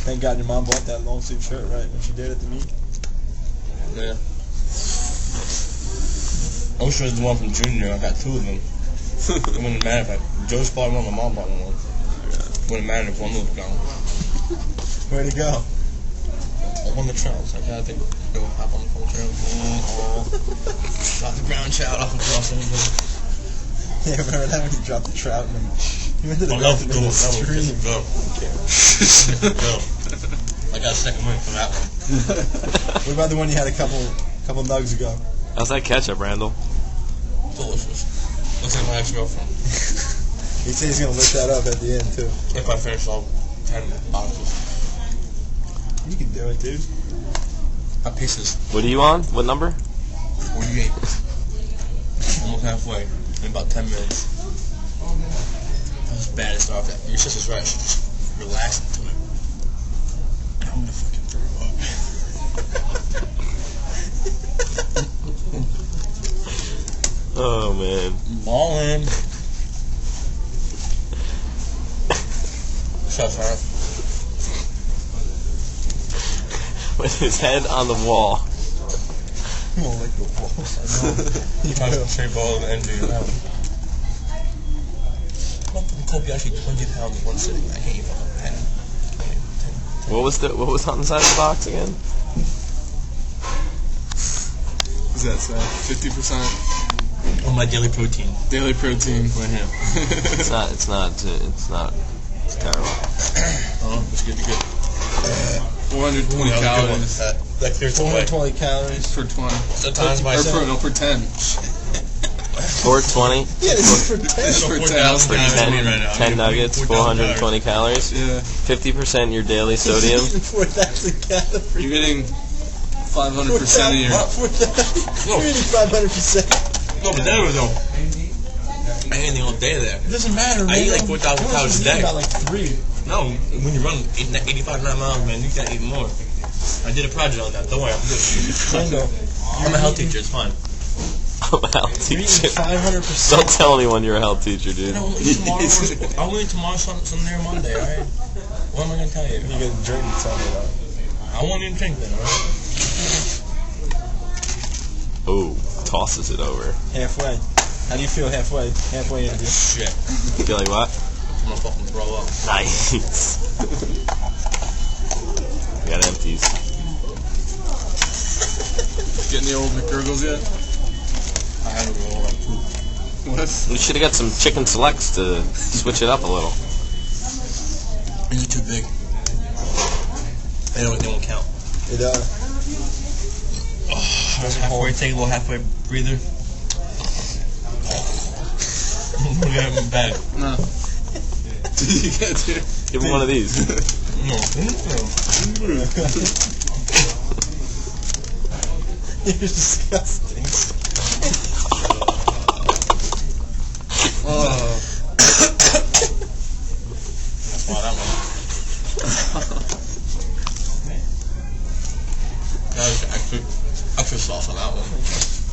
Thank God your mom bought that long sleeve shirt, right? When she did at the meet. Yeah. I wish it was the one from Junior. I got two of them. It wouldn't matter if Joe's bought one, my mom bought one. It wouldn't matter if one was gone. Where'd it go? On the trails. I gotta think. Go hop on the phone trail. Drop the ground trout off across anything. Yeah, remember that when you dropped the trout and then you went to the That was stream. go. Go. I got a second win for that one. What about the one you had a couple nugs ago? How's that ketchup, Randall? Delicious. Looks like my ex-girlfriend. He said he's gonna lift that up at the end too. If I finish all 10 boxes. You can do it, dude. My pieces. What are you on? What number? 48. Almost halfway. In about 10 minutes. That was bad to start off. Your sister's right. I should just relax into it. I'm gonna fucking throw up. Oh, man. Ballin'. Shut up. With his head on the wall. You won't lick the balls. You concentrate ball of the end of your mouth. Motherfucking Kobe actually 20 pounds in one sitting. I can't even 10. What was on the side of the box again? What's that say? 50% On my daily protein. daily protein for him. It's not. It's terrible. Oh, it's good to get. 420 calories That clears the way. 420 calories. for 20. So times by Or seven. for 10. 420 Yeah, this is for 10. It's for 10. 4,000 for calories 10, right now. 10 nuggets, 420 calories. Yeah. 50% your daily sodium. 4,000 calories. You're getting 500% of your... 4,000. You're eating 500%. No, but that was though. I ain't the whole day there. It doesn't matter, man. I eat like 4,000 calories a day. About like 3. No, when you run 85, 9 miles, man, you gotta eat more. I did a project on that. Don't worry, I'm good. Bingo. I'm a health teacher. It's fine. I'm a health You're eating teacher. 500%. Don't tell anyone you're a health teacher, dude. I will eat tomorrow. I will eat tomorrow, Sunday, or Monday. All right. What am I gonna tell you? You get a drink and tell me that. I won't even drink then. All right. Oh, tosses it over. Halfway. How do you feel halfway? Halfway into this? Shit. You feel like what? I'm gonna fucking throw up. Nice. We got empties. Getting the old McGurgles yet? I haven't rolled like 2. What? We should have got some chicken selects to switch it up a little. These are too big. They don't count. It Halfway, take a little halfway breather. Look at him bad. No. You can't do it. Give him one of these. No. You're disgusting. Oh. That's why that one. That was extra sauce on that one.